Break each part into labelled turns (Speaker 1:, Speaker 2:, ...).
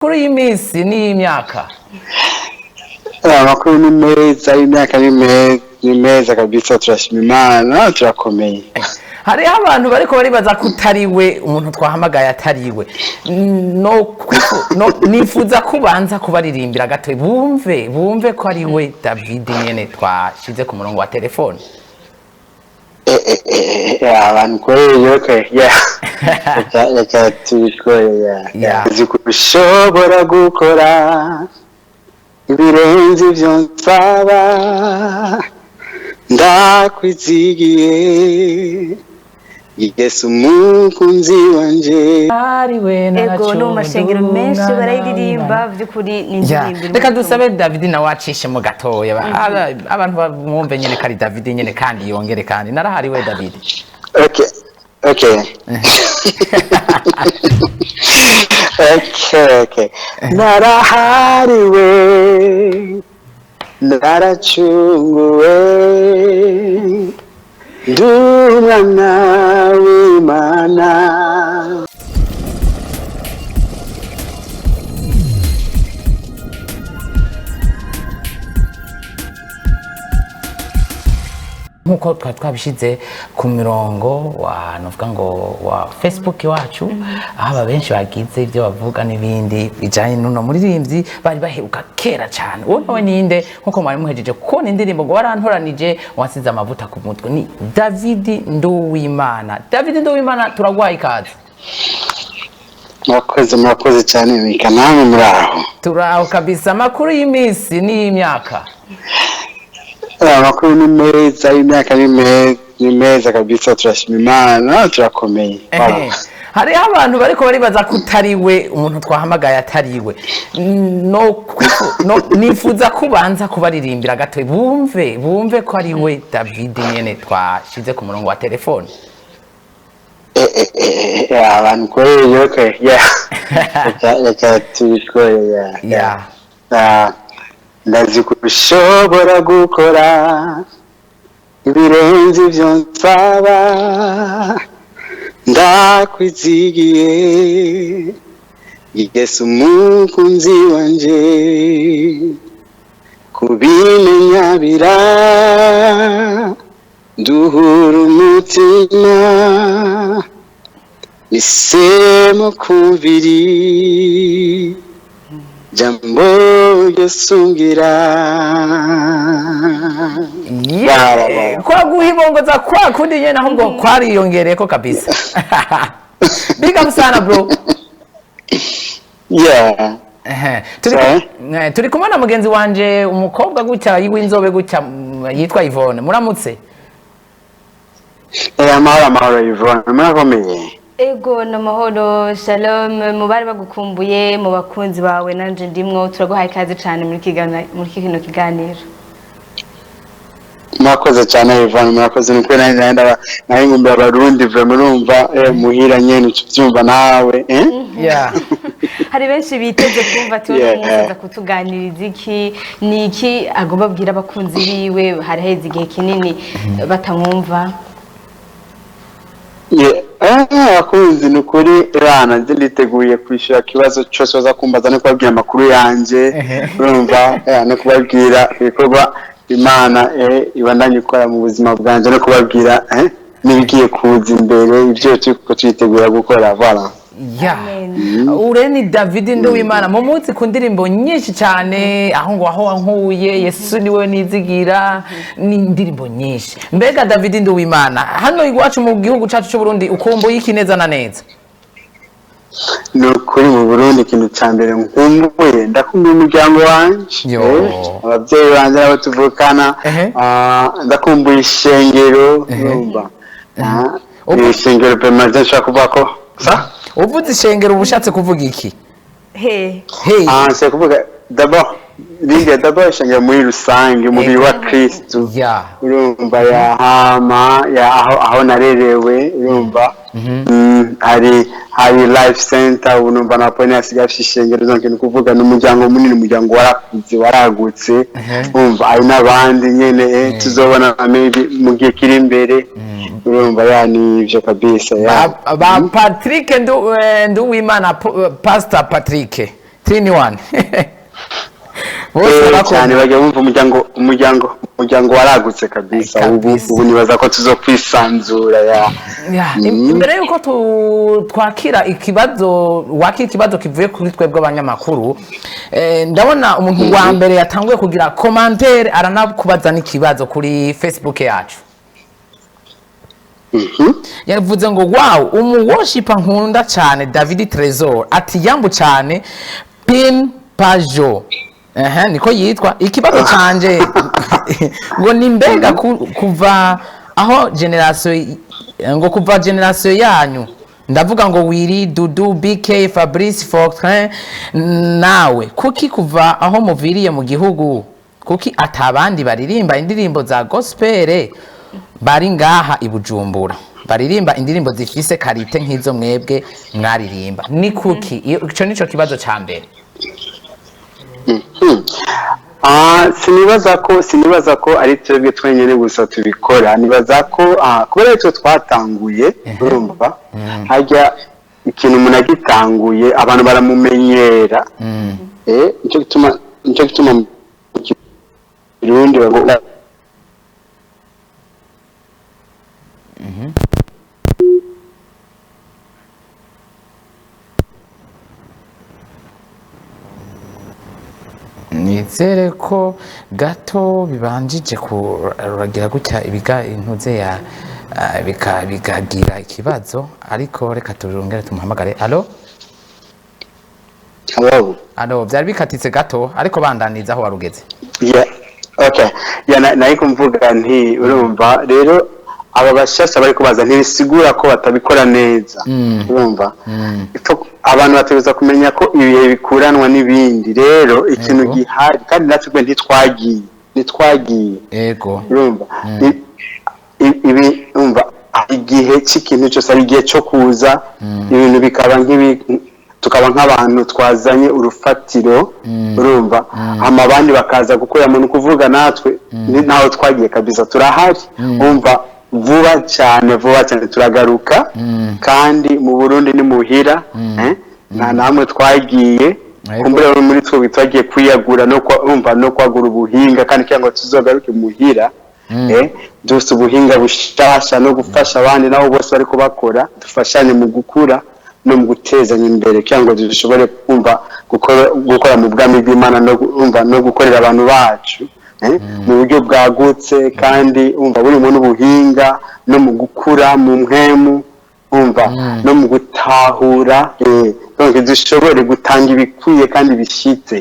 Speaker 1: Kuri imisi ni imyaka.
Speaker 2: Amakuru ni meza, imyaka ni meza kabisa, turashima Imana, turakomeye.
Speaker 1: Hari abantu bariko baribaza kutariwe umuntu twahamagaye atariwe. No nifuza kubanza kubaririmbira gato bumve ko ari we David nyene twashize ku murongo wa telefone.
Speaker 2: Abantu koyoke ya tubikore ya zikushobora gukora ibirenze ivyo nsaba ndakwizigiye Yesu umukunzi wanje
Speaker 1: ariwe
Speaker 3: ego no mashengero menshi barayiririmba vyukuri n'indirimbo.
Speaker 1: Reka dusabe David na wacishe mu gatoya abantu bamwumve nyene kari David nyene kandi yongere kandi narahari we David.
Speaker 2: Okay. Okay. Narahariwe naracunguwe Nduwimana w'Imana.
Speaker 1: Nkuko twabishize ku mirongo novuga ngo wa Facebook wacu aba benshi bagize ibyo bavuga n'ibindi bijanye n'uno muririmbyi bari baheruka kera cyane. Wowe ninde nkuko mwari muhejeje kubona indirimbo ngo warantoranije wasize amavuta ku mutwe ni David Nduwimana. David Nduwimana turagwaye ikaze.
Speaker 2: Murakoze cyane mika namwe muraho.
Speaker 1: Turaho kabisa. Makuru y'imisi ni imyaka.
Speaker 2: Amakuru ni meza, imyaka ni meza kabisa, turashima Imana, turakomeye.
Speaker 1: Hari abantu bariko baribaza kutariwe umuntu twahamagaye atariwe. Nifuza kubanza kubaririmbira gato bumve ko ari we David nyene twashize ku murongo wa telefone.
Speaker 2: Abantu koyoke ya tubikore ya ndazikushobora gukora ibirenze ivyo nsaba ndakwizigiye Yesu umukunzi wanje kubimenya nduhura umutima isemo kubiri jambo yosungira
Speaker 1: kwa guhibongoza kwa kundi nyene aho ngo kwariyongereko kabisa. Big up sana bro.
Speaker 2: Yeah.
Speaker 1: Turi kumwe na mugenzi wanje umukobwa gutya y'inzobe gutya yitwa Yvonne. Muramutse?
Speaker 2: Amahoro Yvonne, murakomeye?
Speaker 3: Ego namahoro, shalom, mubari bagukumbuye mu bakunzi bawe nanje ndimwo turaguhaye ikaze cyane muri kino kiganiro.
Speaker 2: Murakoze cyane Yvonne, murakoze nuko nahinda nahingumbira abarundi murumva muhira nyene cyumva nawe
Speaker 1: Yeah.
Speaker 3: Hari benshi biteze kumva tuza kutuganiriza iki niki agomba bwira abakunzi biwe hari heze igihe kinini batamwumva.
Speaker 2: Abakunzi nukuri rana nditeguye kwishura kibazo cyose baza kumbaza no kubabwira amakuru yanje urumva no kubabwira ibikorwa Imana ibandanye ikora mu buzima bwanje no kubabwira nibigiye kuza imbere ibyo turiko twitegura gukora voilà.
Speaker 1: Ureni David Nduwimana mu munsi ku ndirimbo nyinshi cyane aho nkuye Yesu niwe nizigira ni indirimbo nyinshi. Mbega David Nduwimana hano iwacu mu gihugu cyacu cy'u Burundi ukumbuye iki neza na neza?
Speaker 2: Nukuri mu Burundi ikintu cyambere nkumbuye ndakumbuye umuryango wanje abavyeyi banje abo tuvukana ndakumbuye ishengero urumva ishengero pemaze nshaka kuvuga ko
Speaker 1: uvuze ishengero ubushatse kuvuga iki?
Speaker 2: C'est kuvuga d'abord ishengero muri rusange umubiri wa Kristo urumva aho narerewe urumva hari life center urumva na pone asigaje ishengero zonke kuvuga n'umuryango munini umuryango waragutse urumva ari nabandi nyene tuzobona maybe mu gihe kiri imbere urumva yani ivyo kabisa
Speaker 1: ba Patrick Nduwimana Pastor Patrick 3-in-1
Speaker 2: cyane bajya bumva umuryango waragutse kabisa ubu nibaza ko tuzokwisanzura
Speaker 1: imbere yuko twakira ikibazo kivuye kuri twebwe abanyamakuru ndabona umuntu wa mbere yatanguye kugira commentaire aranakubaza n'ikibazo kuri Facebook yacu yavuze ngo wow umuworshipa nkunda cyane David Trezor ati yambu cyane pin pajo niko yitwa ikibazo canje ngo nimbega kuva aho generation yanyu ndavuga ngo Wiri Dudu BK Fabrice Fortran nawe kuki kuva aho muviriye mu gihugu kuki atabandi baririmba indirimbo za gospel bari ngaha i Bujumbura baririmba indirimbo zifise karite nk'izo mwebwe mwaririmba ni kuki ico nico kibazo ca mbere
Speaker 2: sinibaza ko ari twebwe twenyene gusa tubikora nibaza ko kubera icyo twatanguye urumva hajya ikintu umuntu agitanguye abantu baramumenyera nicyo gituma mu Burundi bavuga
Speaker 1: nizere ko gato bibanjije kuragira gutya ibiga intuze ya bikagira ikibazo ariko reka turongere tumuhamagare allo byari bikatitse gato ariko bandaniza aho warugeze
Speaker 2: nayo kumvuga nti urumva rero aba bashasha bari kubaza ntibisigura ko batabikora neza urumva abantu bategereza kumenya ko ibihe bikuranwa n'ibindi rero ikintu gihari kandi natwe ntitwagiye
Speaker 1: yego
Speaker 2: urumva ibi urumva igihe cy'ikintu cyose ari igihe cyo kuza ibintu bikaba tukaba nk'abantu twazanye urufatiro urumva abandi bakaza gukorera mu kuvuga natwe naho twagiye kabisa turahari umva vuba cyane turagaruka kandi mu Burundi ni muhira namwe twagiye kumbura muri twe twagiye kwiyagura no kwagura ubuhinga kandi cyangwa tuzogaruke muhira dufite ubuhinga bushasha no gufasha abandi nabo bose bari kubakora dufashanye mu gukura no mu gutezanya imbere cyangwa dushobore kumva gukora mu bwami bw'Imana no gukorera abantu bacu mu buryo bwagutse kandi umva burimo n'ubuhinga no mu gukura mu mpemu umva no mu gutahura dushobore gutanga ibikwiye kandi bishyitse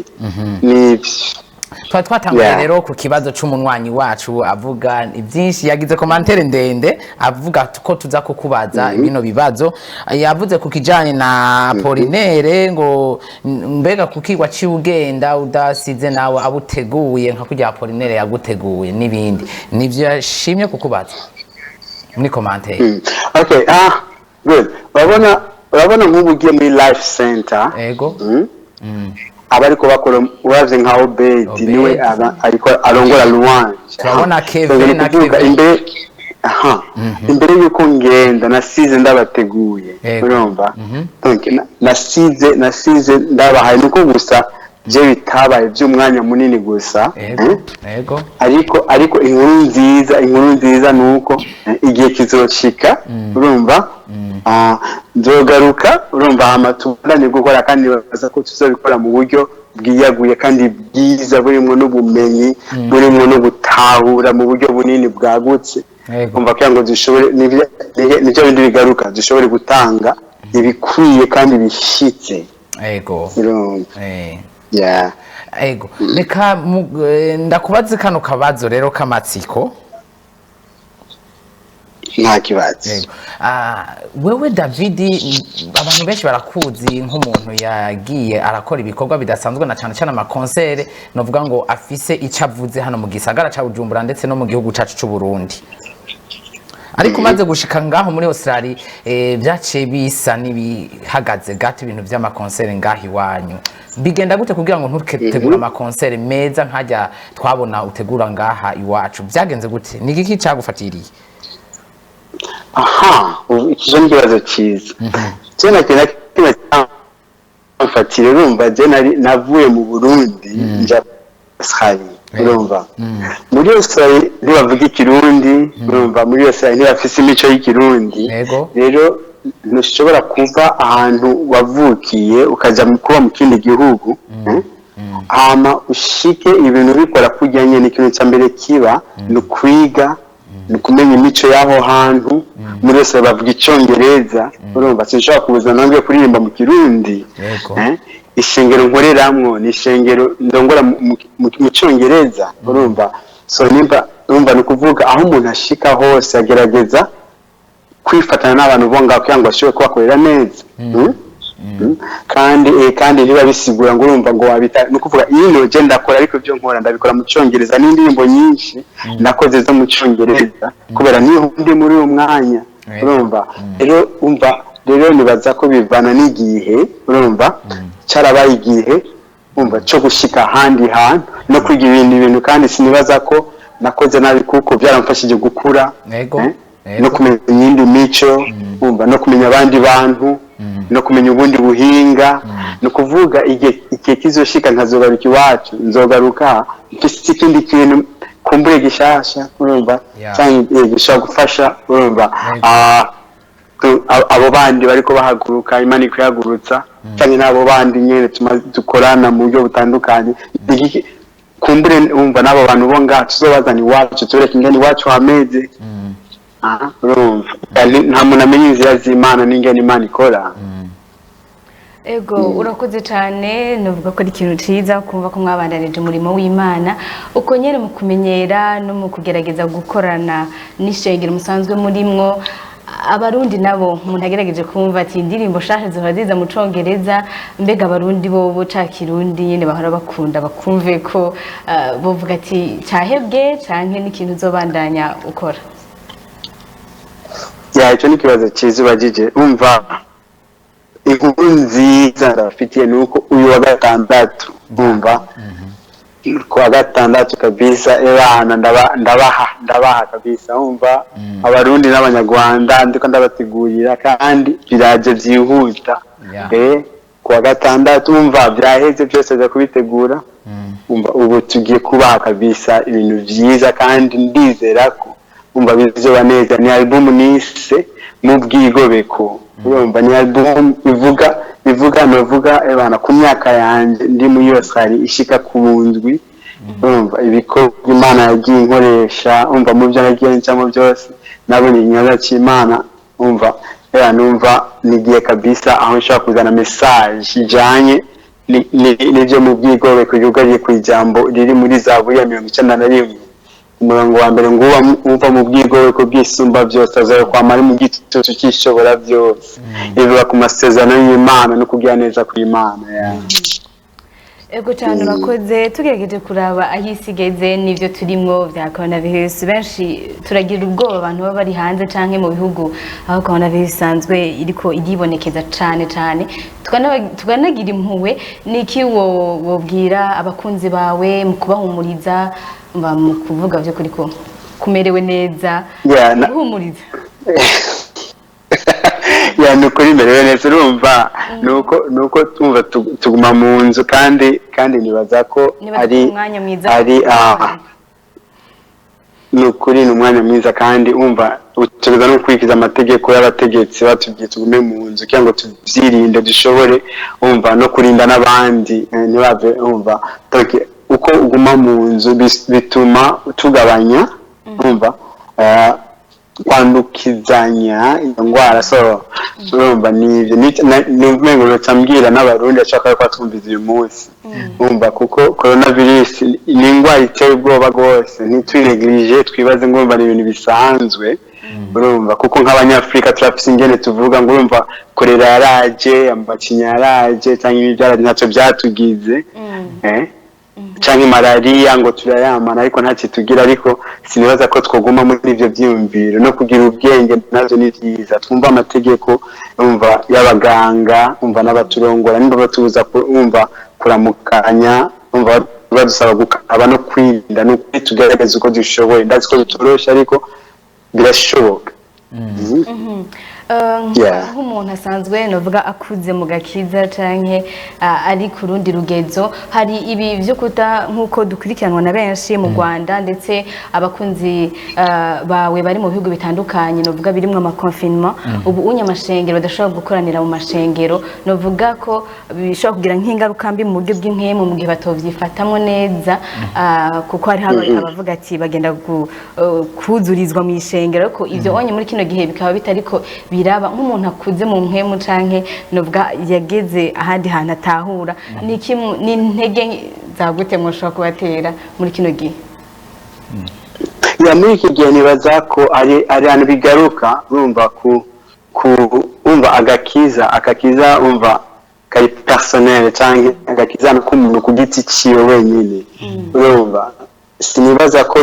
Speaker 2: n'ibyo
Speaker 1: twatanguye rero ku kibazo c'umunywanyi wacu avuga ibyinshi yagize commentaire ndende avuga ko tuza kukubaza bino bibazo yavuze ku kijanye na Polinere ngo mbega kukigwa ci ugenda udasize nawe abuteguye nka kujya Polinere yaguteguye nibindi nivyo yashimye kukubaza muri commentaire
Speaker 2: okay good urabona nk'ubugiye muri life center
Speaker 1: ego
Speaker 2: abariko bakora uravye nka Obed niwe ariko arongora louange
Speaker 1: turabona Kevin na
Speaker 2: Kevin imbere yuko ngenda nasize ndabateguye urumva donc nasize ndabahaye nuko gusa je bitabaye by'umwanya munini gusa
Speaker 1: ego
Speaker 2: ariko inkuru nziza nuko igihe kizoshika urumva nzogaruka urumva amatubane gukora kandi baza ko tuzabikora mu buryo bwiyaguye kandi bwiza burimo n'ubumenyi burimo no gutahura mu buryo bunini bwagutse umva kyango dushobore nivyo bindi bigaruka dushobore gutanga ibikwiye kandi bishitse
Speaker 1: ego
Speaker 2: yeah
Speaker 1: ego reka ndakubaze kano kabazo rero kamatsiko
Speaker 2: nta kibazo
Speaker 1: wewe David abantu benshi barakuzi nk'umuntu yagiye arakora ibikorwa bidasanzwe na cyane cyane amakonsere novuga ngo afise icavuze hano mu gisagara ca Bujumbura ndetse no mu gihugu cacu c'u Burundi ariko maze gushika ngaho muri Australia byaciye bisa nibihagaze gato ibintu by'amakonsere ngaho iwanyu bigenda gute kugira ngo ntutegura amakonsere meza nkajya twabona utegura ngaha iwacu byagenze gute ni iki cyagufatiriye
Speaker 2: ikizo n'ikibazo cyiza cyane mfatire urumva je navuye mu Burundi nja Australia urumva muri Australia ntibavuga ikirundi urumva muri Australia ntibafise imico y'ikirundi rero ntushobora kuva ahantu wavukiye ukaja kuba mu kindi gihugu hama ushike ibintu bikora kujyanye n'ikintu cya mbere kiba no kwiga no kumenya imico yaho hantu muri wese bavuga icyongereza urumva sinshobora kubuza nange kuririmba mu kirundi ishengero nkoreramwo ni ishengero ndongora mu cyongereza urumva so nimba urumva no kuvuga aho umuntu ashika hose agerageza kwifatana n'abantu bonga kugira ngo ashobore kubakorera neza kandi niba bisigura ngo urumva ngo wabita no kuvuga ino je ndakora ariko byo nkora ndabikora mu cyongereza n'indirimbo nyinshi nakoze zo mu cyongereza kubera niho ndi muri uwo mwanya urumva rero nibaza ko bivana n'igihe urumva cyarabaye igihe umva cyo gushika handi hantu no kwiga ibintu kandi sinibaza ko nakoze nabi kuko byaramfashije gukura no kumenya iyindi mico umva no kumenya abandi bantu no kumenya ubundi buhinga no kuvuga igihe kizoshika nkazogaruka iwacu nzogaruka mfite ikindi kintu kumbure gishasha urumva cyangwa gishobora gufasha urumva abo bandi bariko bahaguruka Imana ikuyagurutsa cyangwa n'abo bandi nyene dukorana mu buryo butandukanye kumbure umva n'abo bantu bo ngaha tuzobazana iwacu tureke ingene iwacu hameze urumva nta muntu amenya inzira z'Imana n'ingene Imana ikora
Speaker 3: ego urakoze cyane nuvuga ko ari ikintu ciza kumva ko mwabandanije umurimo w'Imana uko nyene mu kumenyera no mu kugerageza gukorana n'ishengero musanzwe murimwo abarundi nabo umuntu agerageje kumva ati indirimbo shasha ziba ziza mu Congereza mbega abarundi bo ca kirundi nyene bahora bakunda bakumve ko bovuga ati cyahebwe canke n'ikintu uzobandanya ukora
Speaker 2: icyo ni ikibazo cyiza ubagije umva inkuru nziza ndabafitiye ni uko uyu wa gatandatu umva ku wa gatandatu kabisa abana ndabaha kabisa umva abarundi n'abanyarwanda ndiko ndabategurira kandi biraje byihuta ku wa gatandatu umva byaheze byose byo kubitegura umva ubu tugiye kubaha kabisa ibintu byiza kandi ndizera ko umva bizoba neza ni album nise mu bwigobeko urumva ni album bivuga abana ku myaka yanje ndi muri Australia ishika ku bundwi urumva ibikorwa Imana yagiye inkoresha umva mu byo nagiye ncamo byose nabonye inyaga cy'Imana umva numva nigiye kabisa aho nshaka kuzana message ijanye n'ibyo mu bwigobeko yugaye ku ijambo riri muri Zaburi ya 91 umurongo wa mbere ngo uva mu bwigobeko bw'isumba byose azaye kwamara mu gitutu cyishobora byose ivuga ku masezerano y'Imana no kugira neza ku Imana
Speaker 3: ego cyane urakoze tugerageje kuraba ahisigeze n'ibyo turimo bya coronavirus benshi turagira ubwoba abantu baba bari hanze canke mu bihugu aho coronavirus isanzwe iriko igibonekeza cyane tukanagira impuhwe niki wobwira abakunzi bawe mu kubahumuriza mu kuvuga byo kuri ko kumerewe neza guhumuriza
Speaker 2: nukuri merewe neza urumva nuko tumva tuguma mu nzu kandi nibaza ko ari nukuri ni umwanya mwiza kandi umva tuza no kwikiza amategeko y'abategetsi batubwiye tugume mu nzu kugira ngo tuvyirinde dushobore umva no kurinda n'abandi ntibave umva uko uguma mu nzu bituma tugabanya umva kwandukizanya indwara so urumva n'umwengo rutambwira n'abarundi ashaka ko twumviza uyu munsi umva kuko coronavirus ni indwara iteye ubwoba rwose ntitwinegrije twibaze ngo urumva ni ibintu bisanzwe urumva kuko nk'abanyafrika turafise ingene tuvuga ngo urumva korera yaraje amacinya yaraje cyangwa ibibyaraje ntacyo byatugize canke malaria ngo turayamana ariko ntacyo tugira ariko sinibaza ko twoguma muri ivyo vyiyumviro no kugira ubwenge navyo ni vyiza twumva amategeko umva y'abaganga umva n'abaturongora nimba batuza umva kuramukanya umva badusaba gukaba no kwirinda no tugerageza uko dushoboye ndazi ko bitorosha ariko birashoboka
Speaker 3: nk'umuntu asanzwe novuga akuze mu gakiza canke ari ku rundi rugezo hari ibi byo kuta nkuko dukurikiranwa na benshi mu Rwanda ndetse abakunzi bawe bari mu bihugu bitandukanye novuga birimwe ama confinement ubu unyamashengero badashobora gukoranira mu mashengero novuga ko bishobora kugira nk'ingaruka mbi mu buryo bw'inkemu mu gihe batovyifatamo neza kuko hari abavuga ati bagenda kuzurizwa mu ishengero ko ivyo onye muri kino gihe bikaba bitariko biraba nk'umuntu akuze mu nkemu canke novuga yageze ahandi hantu atahura ni intege zagute mushobora kubatera muri kino gihe
Speaker 2: ya muri iki gihe nibaza ko ari ahantu bigaruka urumva umva agakiza umva kari personnel canke agakiza n'umuntu ku giti ciwe wenyine urumva sinibaza ko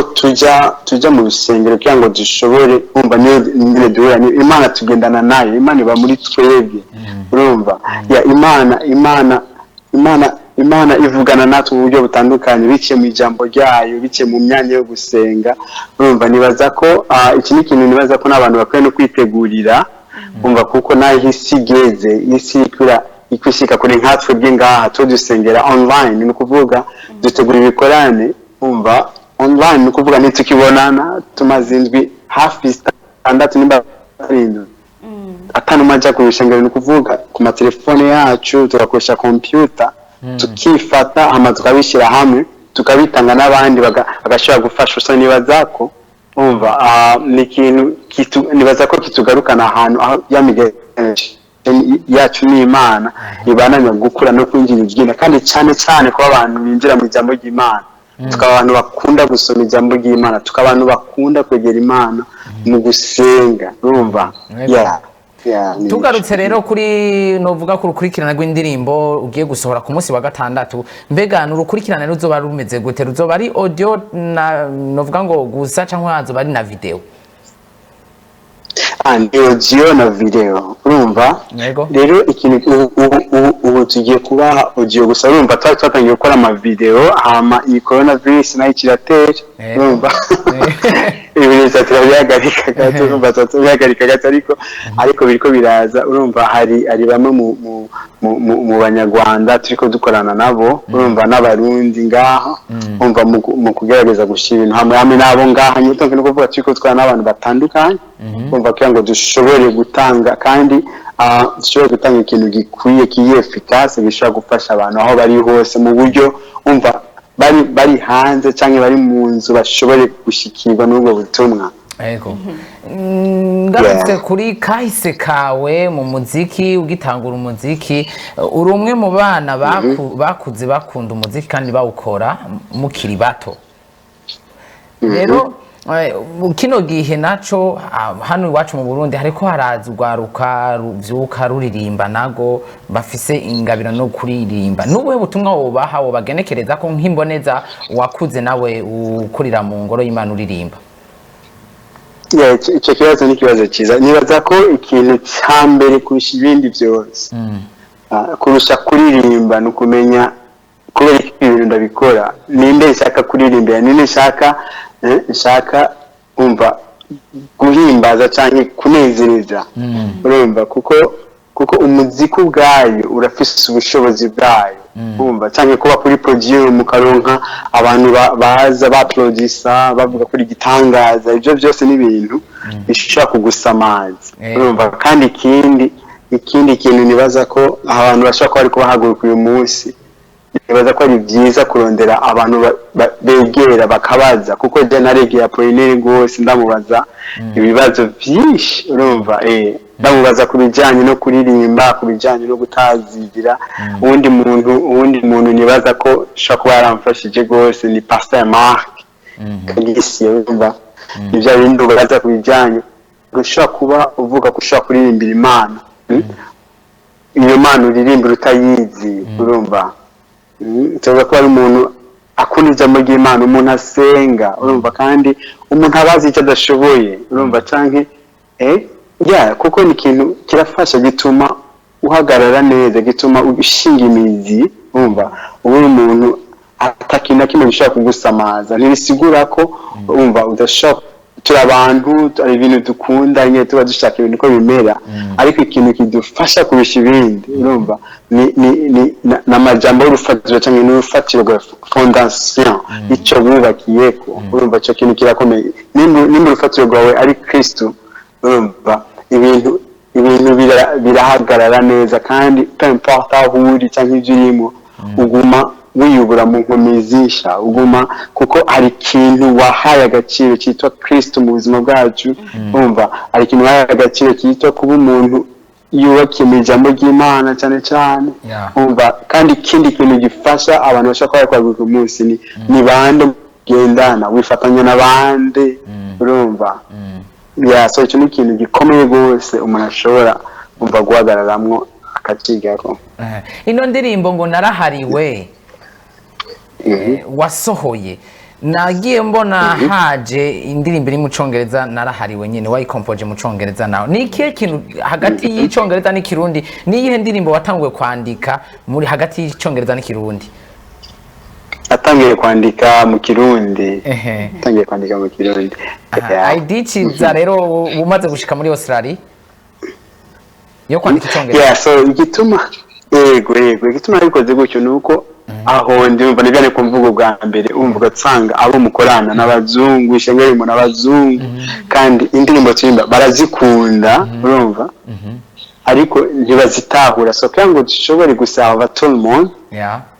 Speaker 2: tuja mu rusengero kugira ngo dushobore umva nyine duhura Imana tugendana nayo Imana iba muri twebwe urumva ya Imana ivugana natwe mu buryo butandukanye biciye mu ijambo ryayo biciye mu myanya yo gusenga urumva nibaza ko iki ni ikintu nibaza ko n'abantu bakwiye no kwitegurira umva kuko nayo isi igeze isi ikwishika kuri nkatwe bw'ingaha tudusengera online ni ukuvuga dutegura ibikorane umva online ni ukuvuga ntitukibonana tumaze indwi hafi 6 nimba 7 atanu maja ku bishengero ni ukuvuga ku matelefone yacu tugakoresha computer tukifata amazu tukabishyira hamwe tukabitanga n'abandi bagashobora gufasha usa nibaza ko umva ni ikintu nibaza ko kitugarukana ahantu aho yamigeje yacu n'Imana ibananya gukura no kwinjira ibyina kandi cyane ko abantu binjira mu ijambo ry'Imana tukaba abantu bakunda gusoma ijambo ry'Imana tukaba abantu bakunda kwegera Imana mu gusenga urumva
Speaker 1: tugarutse rero kuri novuga ko urukurikirana rw'indirimbo ugiye gusohora ku munsi wa gatandatu mbega n'urukurikirana ruzoba rumeze gute ruzoba ari audio na novuga ngo gusa cyangwa hazoba ari na video
Speaker 2: ni audio na video urumva rero ikintu ubu tugiye kubaha audio gusa urumva twatangiye gukora ama video hama iyi coronavirus nayo kiratera urumva ibintu turabihagarika gato urumva turabihagarika gato ariko biriko biraza urumva hari bamwe mu banyarwanda turiko dukorana nabo urumva n'abarundi ngaha urumva mu kugerageza gushira ibintu hamwe nabo ngaha nyito no kuvuga turiko twana n'abantu batandukanye urumva kugira ngo dushobore gutanga kandi dushobore gutanga ikintu gikwiye kiye efficace gishobora gufasha abantu aho bari hose mu buryo umva bari hanze cyangwa bari mu nzu bashobore gushikirwa n'ubwo butumwa
Speaker 1: Ego. Ngarutse kuri kahise kawe mu muziki ugitangura umuziki uri umwe mu bana bakuze bakunda umuziki kandi bawukora mukiri bato. Rero kino gihe naco hano iwacu mu Burundi hariko harazugwaruka ruvyuka ruririmba nago bafise ingabira no kuririmba nuwe butumwa wobaha wo bagenekereza ko nk'imboneza wakuze nawe ukurira mu ngoro y'Imana uririmba.
Speaker 2: Icyo kibazo ni ikibazo cyiza nibaza ko ikintu cya mbere kurusha ibindi byose kurusha kuririmba no kumenya kubera ibintu ndabikora ninde nshaka kuririmbira ninde nshaka umva guhimbaza cyangwa kunezereza urumva kuko umuziki ubwayo urafise ubushobozi bwayo umva cyangwa kuba kuri podium karonka abantu baza baproducer bavuga kuri gitangaza ibyo byose ni ibintu bishobora kugusamaza urumva kandi ikindi kintu nibaza ko abantu bashaka ko ari kubahaguruka uyu munsi nibaza ko ari byiza kurondera abantu begera bakabaza kuko je naregeye Apollinaire gose ndamubaza ibibazo byinshi urumva ndamubaza kubijanye no kuririmba kubijanye no gutazira uwundi muntu nibaza ko shaka kuba yaramfashije gose ni Pastor Mark Kagisi urumva ibyo bindi ubaza kubijanye gushaka kuba uvuga ko ushaka kuririmbira Imana iyo Mana uririmba utayizi urumva cyangwa ko ari umuntu akunda ijambo ry'Imana umuntu asenga urumva kandi umuntu abazi icyo adashoboye urumva canke kuko ni ikintu kirafasha gituma uhagarara neza gituma ushinga imizi urumva ubu umuntu atakinda kimwe gishobora kugusamaza ntibisigura ko urumva udashobora turi abantu ari ibintu dukunda nyine tuba dushaka ibintu ko bimera ariko ikintu kidufasha kurusha ibindi urumva ni n'amajambo y'urufatiro cyangwa n'urufatiro rwa fondation icyo bubakiyeko urumva cyo kintu kirakomeye nimba urufatiro rwawe ari Kristo urumva ibintu birahagarara neza kandi peu importe aho uri cyangwa ibyo urimo uguma wiyubura mu nkomezisha uguma kuko hari ikintu wahaye agaciro cyitwa Kristo mu buzima bwacu urumva hari ikintu wahaye agaciro cyitwa kuba umuntu yubakiye mu ijambo ry'Imana cyane cyane urumva kandi ikindi kintu gifasha abantu bashaka kwa buri munsi ni bande gendana wifatanya n'abandi urumva so icyo ni ikintu gikomeye rwose umuntu ashobora umva guhagararamwo akakigako
Speaker 1: ino ndirimbo ngo narahariwe wasohoye nagiye mbona haje indirimbo iri mu Congereza narahariwe nyine wayikompoje mu Congereza nawe ni ikihe kintu hagati y'Icongereza n'Ikirundi ni iyihe ndirimbo watanguye kwandika muri hagati y'Icongereza n'Ikirundi
Speaker 2: atangiye kwandika mu Kirundi
Speaker 1: agiye rero umaze gushika muri Australia yo kwandika Icongereza
Speaker 2: so igituma igituma arikoze gutyo nuko aho ndumva nibyo kumvuga bwa mbere umvuga tsanga abo mukorana n'abazungu ishengero mu n'abazungu kandi indirimbo tsimba barazikunda urumva ariko ntibazitahura so kandi dushobore gusava tout le monde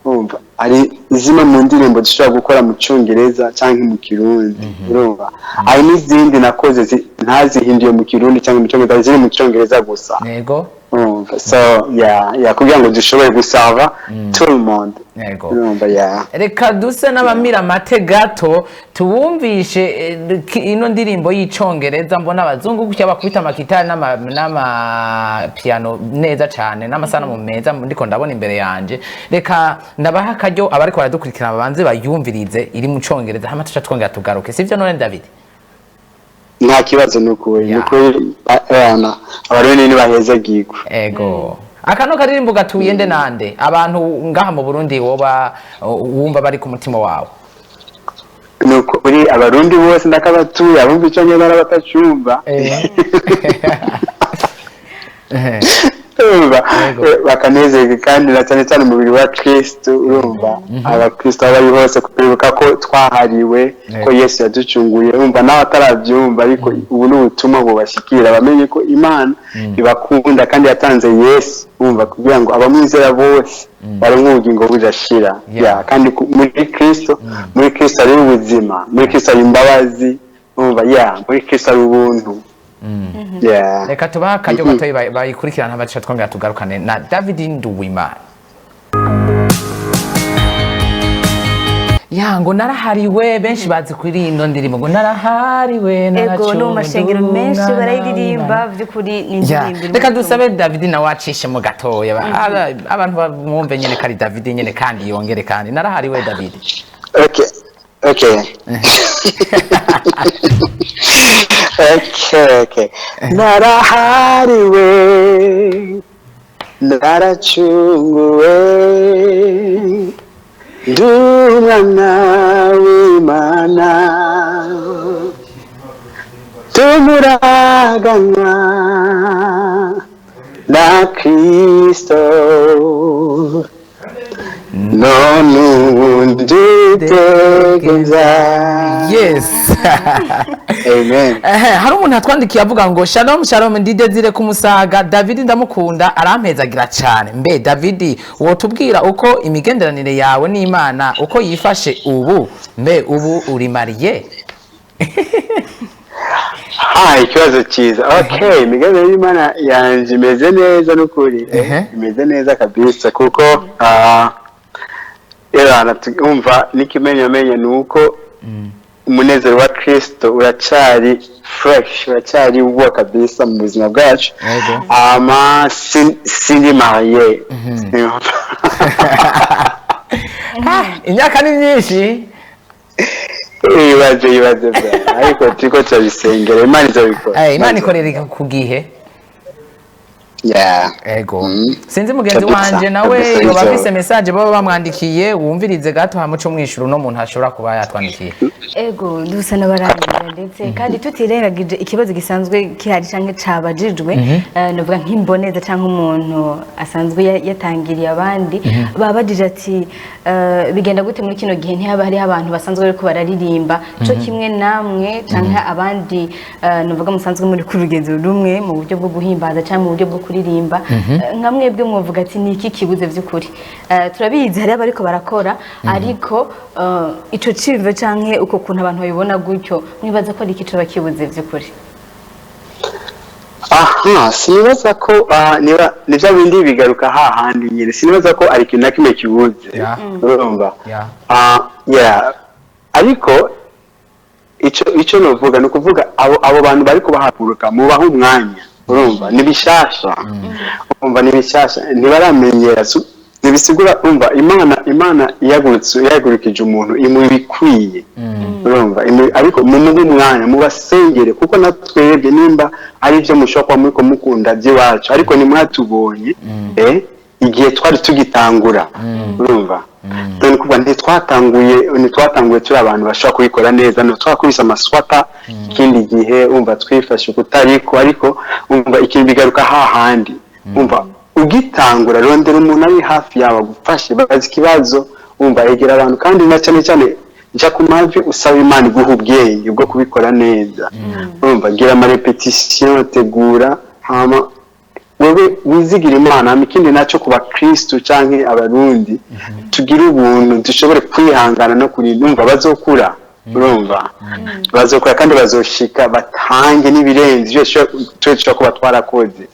Speaker 2: urumva ari zimwe mu ndirimbo dushobora gukora mu Congereza cyangwa mu Kirundi urumva ari n'izindi nakoze ntazihinduye mu Kirundi cyangwa mu Congereza ziri mu Congereza gusa
Speaker 1: yego
Speaker 2: so kugira ngo dushobore gusava tout le monde
Speaker 1: yego reka duse n'abamira mate gato tubumvishe ino ndirimbo y'Icongereza mbona abazungu gutya bakubita amakitari n'ama piano neza cyane n'amasanamu meza ndiko ndabona imbere yanje reka ndabaha akaryo abariko baradukurikirana babanze bayumvirize iri mu Congereza hama tuca twongera tugaruke sivyo none David
Speaker 2: nta kibazo nuko abarone ni baheza giko
Speaker 1: ego akano karirimbo gatuye nde nande abantu ngaha mu Burundi woba wumva bari ku mutima wawe
Speaker 2: nuko uri abarundi bose ndakabatuye abumva iconye barabatacumba bakanezerwa kandi na cyane cyane umubiri wa Kristo urumva abakristo bari hose kwibuka ko twahariwe ko Yesu yaducunguye urumva nawe atarabyumva ariko ubu n'ubutumwa bubashikira bamenye ko Imana ibakunda kandi yatanze Yesu urumva kugira ngo abamwizera bose baronke ubugingo budashira kandi muri Kristo ari ubuzima muri Kristo ari imbabazi urumva muri Kristo ari ubuntu
Speaker 1: reka tubaha akaryo gatoyi bayikurikirana abaca twongera tugarukane na David Nduwimana ngo narahariwe benshi bazi kuri ino ndirimbo ngo narahariwe
Speaker 3: ego no mashengero menshi barayiririmba byukuri ni indirimbo
Speaker 1: reka dusabe David na wacishe mu gatoya abantu bamwumve nyene kari David nyene kandi yongere kandi narahariwe David
Speaker 2: Okay. Narahariwe naracunguwe Nduwimana w'Imana tumuragana na Kristo none undutegeza amen
Speaker 1: hari umuntu atwandikiye avuga ngo shalom ndidezire kumusaga David ndamukunda arampezagira cyane mbe David wotubwira uko imigenderanire yawe n'Imana uko yifashe ubu mbe ubu uri mariye
Speaker 2: ikibazo cyiza imigenderanire y'Imana yanje imeze neza n'ukuri imeze neza kabisa kuko umva n'ikimenyamenya ni uko umunezero wa Kristo uracari fresh uracari uwo kabisa mu buzima bwacu sindi mariye
Speaker 1: imyaka ni myinshi
Speaker 2: ibaze ariko turiko turabisengera Imana izabikora
Speaker 1: Imana ikorera ku gihe ego sinzi mugenzi wanje nawe yo bafise message baba bamwandikiye wumvirize gato hamuco mwishuru no muntu ashobora kuba yatwandikiye
Speaker 3: ego dusa n'abarangira ndetse kandi tutirengagije ikibazo gisanzwe kihari canke cabajijwe novuga nk'imboneza canke umuntu asanzwe yatangiriye abandi babajije ati bigenda gute muri kino gihe ntihaba hari abantu basanzwe bariko bararirimba co kimwe namwe canke abandi novuga musanzwe muri ku rugendo rumwe mu buryo bwo guhimbaza canke mu buryo bwo kuririmba nka mwebwe mwovuga ati niki kibuze vy'ukuri turabizi hari abariko barakora ariko ico cive canke uko kuntu abantu babibona gutyo mwibaza ko ari iki coba kibuze vy'ukuri
Speaker 2: sinibaza ko nivyo bindi bigaruka hahandi nyene sinibaza ko ari ikintu na kimwe kibuze urumva ariko ico novuga ni ukuvuga abo bantu bariko bahaguruka mubaha umwanya urumva nibishasha urumva nibishasha ntibaramenyera nibisigura urumva imana yagurukije umuntu imubikwiye urumva ariko mumuhe umwanya mubasengere kuko natwebwe nimba ari byo mushobora muri ko mukunda by'iwacu ariko nimwatubonye igihe twari tugitangura urumva dore kuva ntitwatanguye turi abantu bashobora kubikora neza no twakubise amaswata ikindi gihe umva twifashe kutariko ariko umva ikintu bigaruka hahandi umva ugitangura rondera umuntu ari hafi yawe gufashe bazi ikibazo umva egera abantu kandi na cyane cyane nja ku mavi usaba Imana iguha ubwenge bwo kubikora neza umva gira ama repetition tegura hama wewe wizigira Imana ikindi naco kuba Kristo canke abarundi tugira ubuntu dushobore kwihangana no kurinda umva bazokura urumva bazokura kandi bazoshika batange n'ibirenze cyo kuba twarakoze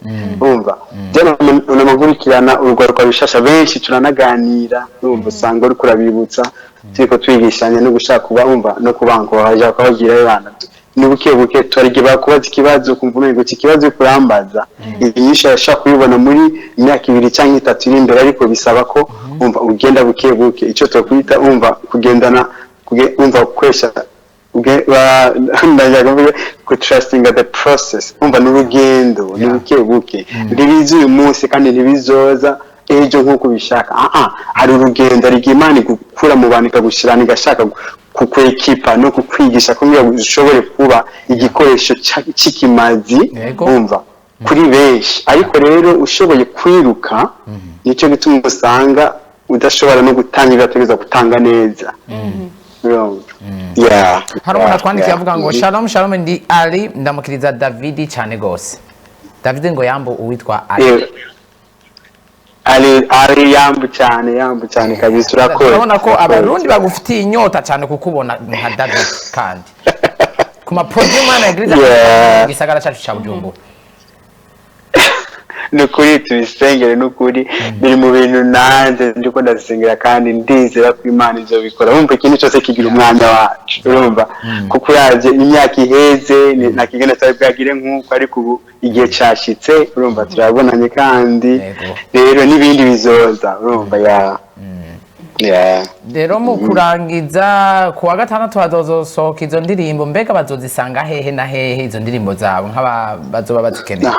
Speaker 2: urumva jana unamagurikirana urugwaruka bishasha benshi turanaganira urumva usanga uri kurabibutsa turiko twigishanya no gushaka kuba umva no kubanko baje kwagira abana nibuke twarige bakubaza ikibazo kumva umengo ikibazo kurambaza inyisha yashaka kuyibona muri imyaka 2 cyangwa 3 iri imbere ariko bisaba ko umva ugenda buke ico twakwita umva kugendana umva kwesha ndayaga ku trusting the process umva n'urugendo nibuke ndibizi uyu munsi kandi ntibizoza ejo nkuko bishaka hari urugendo rigimana gukura mu bantu kagushirana igashaka kukwekipa no kukwigisha kugira ushobore kuba igikoresho c'ikimazi umva kuri benshi ariko rero ushoboye kwiruka nicyo gituma usanga udashobora no gutanga igategeza gutanga neza
Speaker 1: hari umuntu atwandikiye avuga ngo shalom ndi Ali ndamukiriza David cyane gose David ngo yambo uwitwa
Speaker 2: Ali yambu cyane kabisa urakora
Speaker 1: urabona ko abarundi bagufitiye inyota cyane kukubona nka David kandi kuma podium ana igriza gisagara cyacu cha Bujumbura
Speaker 2: nukuri tubisengere nukuri biri mu bintu nanze ndiko ndasengera kandi ndizera ko Imana izobikora wumva ikintu cyose kigira umwanya wacu urumva kuko yaje imyaka iheze nakigenda cyari bwagire nkuko ariko ubu igihe cyashitse urumva turabonanye kandi rero nibindi bizoza urumva
Speaker 1: rero mu kurangiza kuwa gatandatu hazosohoka izo ndirimbo mbega bazozisanga hehe na hehe izo ndirimbo zabo nk'abazoba bazikeneye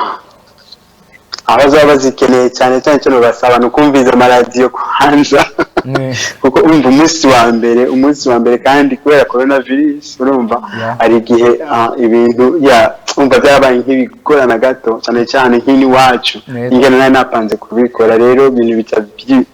Speaker 2: abazaba bazikeneye cyane cyo basaba no kumviza amaradiyo kuhanza kuko umva umunsi wa mbere kandi kubera coronavirus urumva ari gihe ibintu umva byabaye nk'ibigorana gato cyane nk'ini wacu ingene nayo napanze kubikora rero ibintu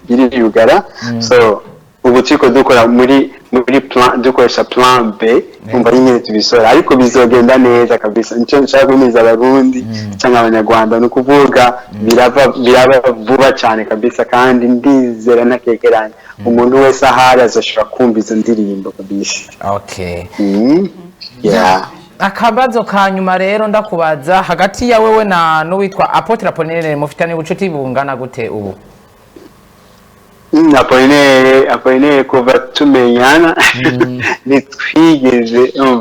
Speaker 2: biriyugara so ubu turiko dukora muri plan dukoresha plan B umva nyine tubisora ariko bizogenda neza kabisa nicyo nshaka kumiza abarundi cyangwa abanyarwanda no kuvuga biraba vuba cyane kabisa kandi ndizera nakekeranye umuntu wese ahari azoshobora kumva izo ndirimbo kabisa
Speaker 1: akabazo kanyuma rero ndakubaza hagati ya wewe na n'uwitwa Apotre Apollinaire mufitanye ubucuti bungana gute ubu
Speaker 2: Apollinaire kuva tumenyana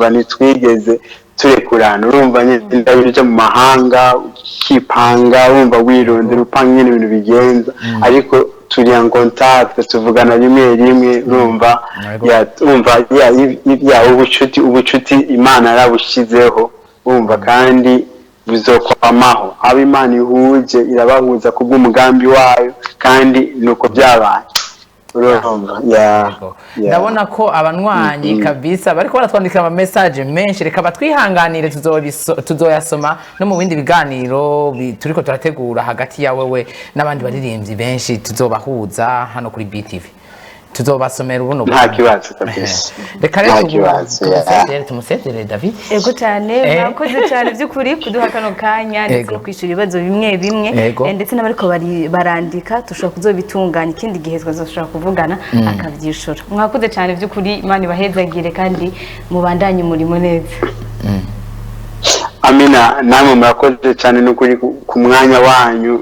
Speaker 2: nitwigeze turekurana urumva ndabije mu mahanga kipanga urumva wirondera upanga ibintu bigenza ariko turi en contact tuvugana rimwe urumva ubucuti Imana yarabushizeho urumva kandi bizokwamaho abo Imana ihuje irabahuza kubw'umugambi wayo kandi nuko byabaye.
Speaker 1: Ndabona ko abanywanyi kabisa bariko baratwandikira ama message menshi, reka batwihanganire tuzoyasoma no mu bindi biganiro turiko turategura hagati yawe we n'abandi baririmbyi benshi tuzobahuza hano kuri BE TV. Tuzobasomera ubuno
Speaker 2: nta kibazo kabisa.
Speaker 1: Reka rero tumusedere David.
Speaker 3: Ego cyane mwakoze cyane by'ukuri kuduha kano kanya ndetse no kwishura ibibazo bimwe ndetse n'abariko barandika tushobora kuzobitunganya ikindi gihe twazoshobora kuvugana akavyishura. Mwakoze cyane by'ukuri Imana ibahezagire kandi mubandanye umurimo neza.
Speaker 2: Amina, namwe murakoze cyane n'ukuri ku mwanya wanyu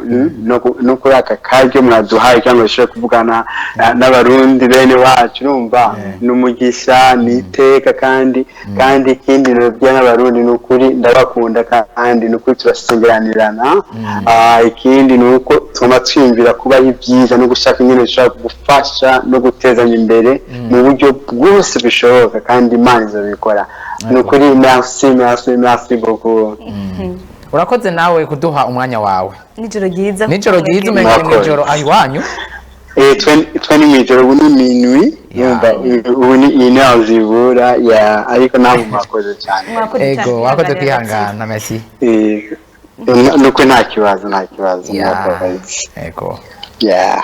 Speaker 2: no kuri aka karyo mwaduhaye cyangwa bishobora kuvugana n'abarundi bene wacu. Urumva n'umugisha niteka kandi ikindi nabyo n'abarundi n'ukuri ndabakunda kandi n'ukuri turasengeranirana. Ikindi nuko tugomba twiyumvira kuba ibyiza no gushaka ingene dushobora gufasha no gutezanya imbere mu buryo bwose bishoboka kandi Imana izobikora. Nukuri merci beaucoup.
Speaker 1: Urakoze nawe kuduha umwanya wawe.
Speaker 3: Nijoro ryiza
Speaker 1: umenye nijoro ayiwanyu.
Speaker 2: 20 mijoro ubu ni minuit. Ubu ni ine zibura ariko ntabwo mwakoze cyane.
Speaker 1: Ego wakoze kwihangana merci.
Speaker 2: Nuko nta kibazo.
Speaker 1: Ego.
Speaker 2: Yeah.